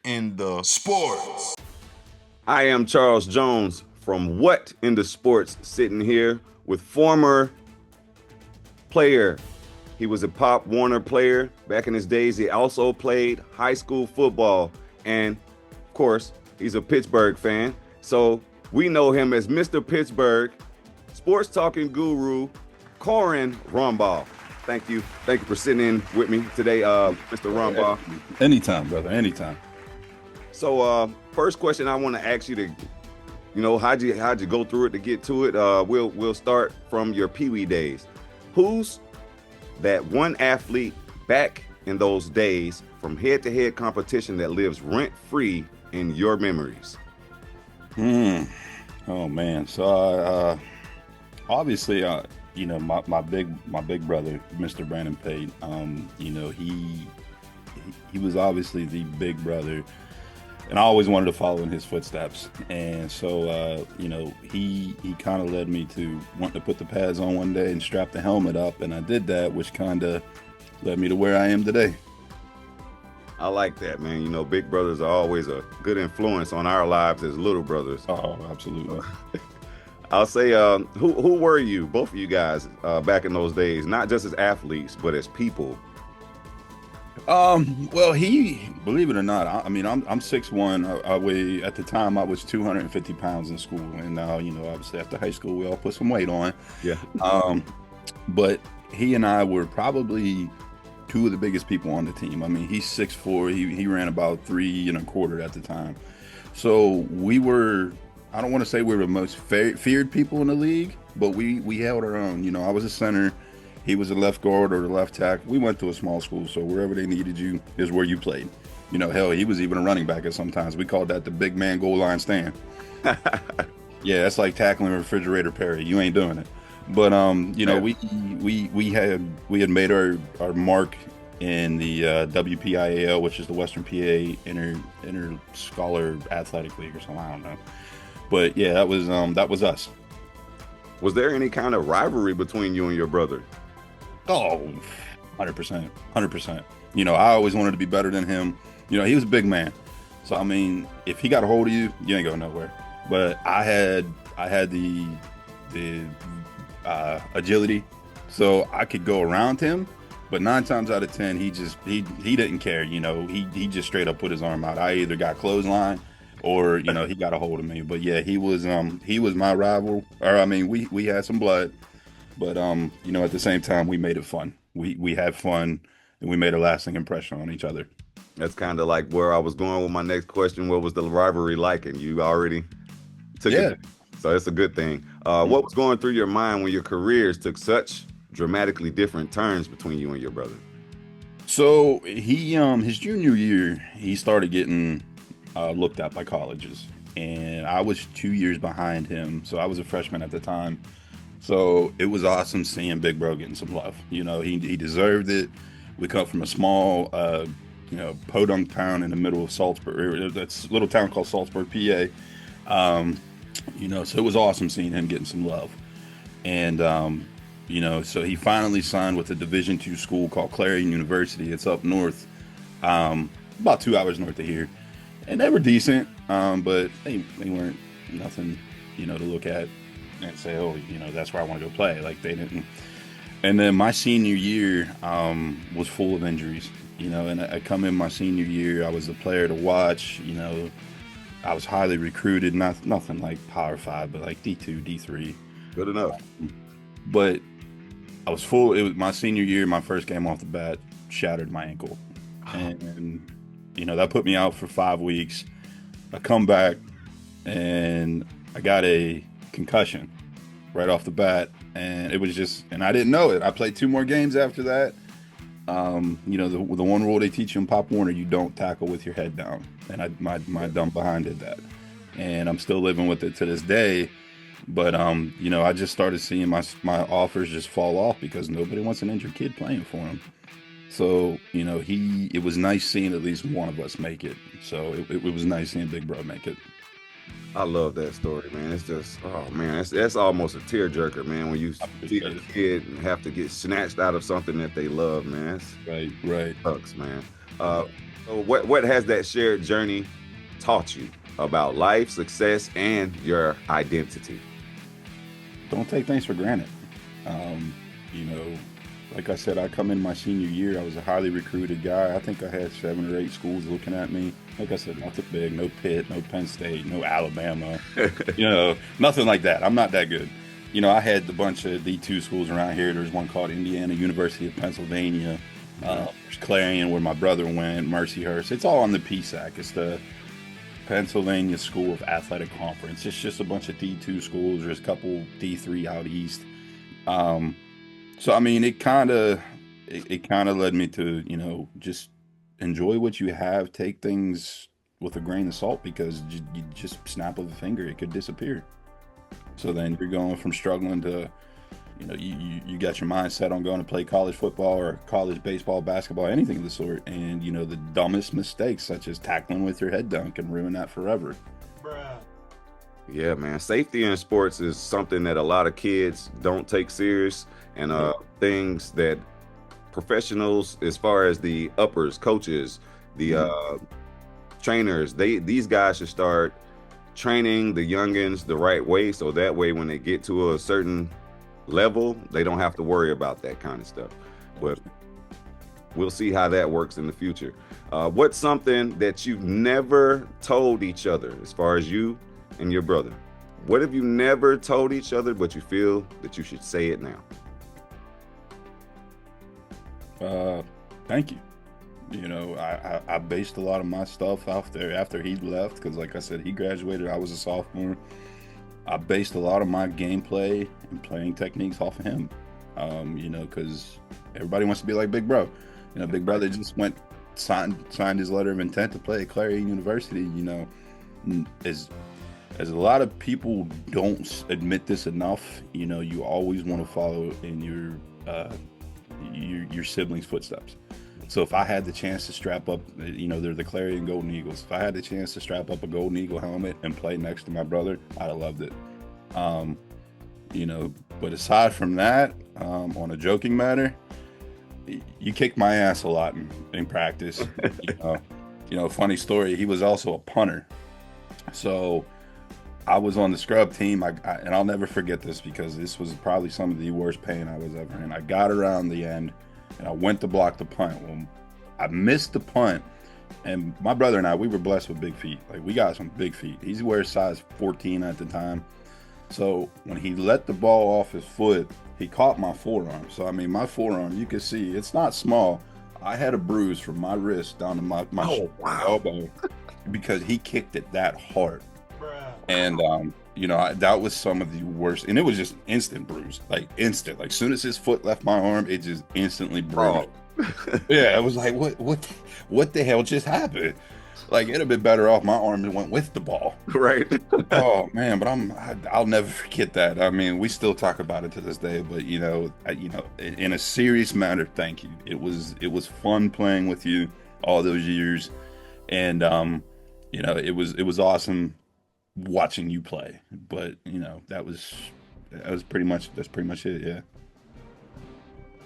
In The Sports. I am Charles Jones from What In The Sports, sitting here with former player. He was a Pop Warner player back in his days. He also played high school football. And, of course, he's a Pittsburgh fan. So we know him as Mr. Pittsburgh, sports talking guru, Corin Rombach. Thank you. Thank you for sitting in with me today, Mr. Rombach. Anytime, brother. Anytime. So, first question I want to ask you how'd you go through it to get to it? We'll start from your Pee Wee days. Who's that one athlete back in those days from head-to-head competition that lives rent-free in your memories? Oh man. So obviously my big brother, Mr. Brandon Pate, he was obviously the big brother, and I always wanted to follow in his footsteps. And so he kind of led me to want to put the pads on one day and strap the helmet up, and I did that, which kind of led me to where I am today. I like that, man. Big brothers are always a good influence on our lives as little brothers. Oh, absolutely. I'll say, who were you, both of you guys, back in those days, not just as athletes, but as people? Well, believe it or not, I'm 6'1". I weigh, at the time, I was 250 pounds in school. And now, obviously after high school, we all put some weight on. Yeah. But he and I were probably two of the biggest people on the team. He's 6'4". He ran about 3 1/4 at the time. So we were, I don't want to say we were the most feared people in the league, but we held our own. I was a center. He was a left guard or the left tackle. We went to a small school, so wherever they needed you is where you played. Hell, he was even a running back at sometimes. We called that the big man goal line stand. Yeah, that's like tackling Refrigerator Perry. You ain't doing it. But we had made our mark in the WPIAL, which is the Western PA Inter Scholar Athletic League or something. I don't know. But yeah, that was us. Was there any kind of rivalry between you and your brother? Oh, 100%. 100%. I always wanted to be better than him. He was a big man. So, if he got a hold of you, you ain't going nowhere. But I had the agility, so I could go around him. But 9 times out of 10, he didn't care. He just straight up put his arm out. I either got clothesline or, he got a hold of me. But yeah, he was my rival. Or, we had some blood. But, at the same time, we made it fun. We had fun, and we made a lasting impression on each other. That's kind of like where I was going with my next question. What was the rivalry like? And you already took it. So it's a good thing. What was going through your mind when your careers took such dramatically different turns between you and your brother? So he, his junior year, he started getting looked at by colleges. And I was 2 years behind him. So I was a freshman at the time. So it was awesome seeing Big Bro getting some love. He deserved it. We come from a small, podunk town in the middle of Salzburg. That's a little town called Salzburg, PA. So it was awesome seeing him getting some love. And, so he finally signed with a Division II school called Clarion University. It's up north, about 2 hours north of here. And they were decent, but they weren't nothing, to look at and say, oh, that's where I want to go play. Like, they didn't. And then my senior year was full of injuries, and I come in my senior year, I was the player to watch, I was highly recruited, nothing like Power 5, but like D2, D3. Good enough. But I was full. It was my senior year, my first game off the bat, shattered my ankle. And that put me out for 5 weeks. I come back, and I got a concussion right off the bat, and it was just, and I didn't know it. I played 2 more games after that. The one rule they teach you in Pop Warner, you don't tackle with your head down, and my dumb behind did that, and I'm still living with it to this day. But I just started seeing my offers just fall off because nobody wants an injured kid playing for him. So it was nice seeing at least one of us make it. So it was nice seeing Big Bro make it. I love that story, man. It's just, oh man, that's almost a tearjerker, man. When you see a kid have to get snatched out of something that they love, man. Right. Sucks, man. So what has that shared journey taught you about life, success, and your identity? Don't take things for granted. You know, like I said, I come in my senior year, I was a highly recruited guy. I think I had 7 or 8 schools looking at me. Like I said, nothing big, no Pitt, no Penn State, no Alabama, nothing like that. I'm not that good. I had a bunch of D2 schools around here. There's one called Indiana University of Pennsylvania. There's Clarion, where my brother went, Mercyhurst. It's all on the PSAC. It's the Pennsylvania School of Athletic Conference. It's just a bunch of D2 schools. There's a couple D3 out east. So I mean, it kind of led me to just enjoy what you have. Take things with a grain of salt, because you just snap of a finger, it could disappear. So then you're going from struggling to, you got your mindset on going to play college football or college baseball, basketball, anything of the sort. And, the dumbest mistakes, such as tackling with your head down, can ruin that forever. Yeah, man. Safety in sports is something that a lot of kids don't take serious, and things that professionals, as far as the uppers, coaches, the trainers, these guys should start training the youngins the right way, so that way when they get to a certain level, they don't have to worry about that kind of stuff. But we'll see how that works in the future. What's something that you've never told each other, as far as you and your brother? What have you never told each other, but you feel that you should say it now? Thank you. I based a lot of my stuff after he left, because like I said, he graduated, I was a sophomore. I based a lot of my gameplay and playing techniques off of him. Because everybody wants to be like Big Bro. Big Brother just signed his letter of intent to play at Clarion University. As a lot of people don't admit this enough, you always want to follow in your siblings' footsteps. So if I had the chance to strap up, they're the Clarion Golden Eagles. If I had the chance to strap up a Golden Eagle helmet and play next to my brother, I'd have loved it. But aside from that, on a joking matter, you kicked my ass a lot in practice. Funny story, he was also a punter. So I was on the scrub team, and I'll never forget this, because this was probably some of the worst pain I was ever in. I got around the end, and I went to block the punt. Well, I missed the punt, and my brother and I, we were blessed with big feet. Like, we got some big feet. He wears size 14 at the time. So when he let the ball off his foot, he caught my forearm. So, I mean, my forearm, you can see, it's not small. I had a bruise from my wrist down to my elbow because he kicked it that hard. And, that was some of the worst. And it was just instant bruise, like instant. Like, soon as his foot left my arm, it just instantly bruised. Yeah, it was like, what the hell just happened? Like, it'd have been better off my arm went with the ball. Right. Oh man, but I'll never forget that. I mean, we still talk about it to this day. But in a serious matter, thank you. It was fun playing with you all those years, and it was awesome watching you play. But that's pretty much it. Yeah.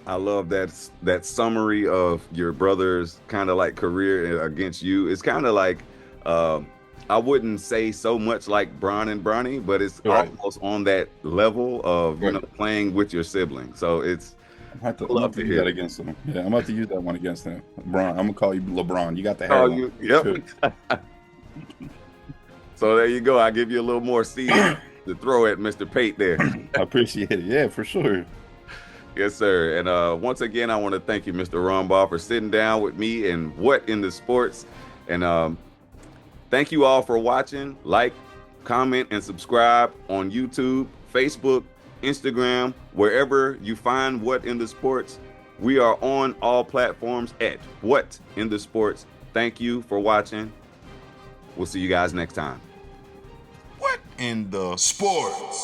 I love that summary of your brother's kind of like career against you. It's kind of like, I wouldn't say so much like Bron and Bronny, but it's almost on that level of playing with your sibling. So it's I'm have to use that against him. Yeah, I'm about to use that one against him. Bron, I'm gonna call you LeBron. You got the hair. Yep. So there you go. I give you a little more seed to throw at Mr. Pate there. I appreciate it. Yeah, for sure. Yes, sir. And once again, I want to thank you, Mr. Rombach, for sitting down with me and What in the Sports. And thank you all for watching. Like, comment, and subscribe on YouTube, Facebook, Instagram, wherever you find What in the Sports. We are on all platforms at What in the Sports. Thank you for watching. We'll see you guys next time. What in the sports?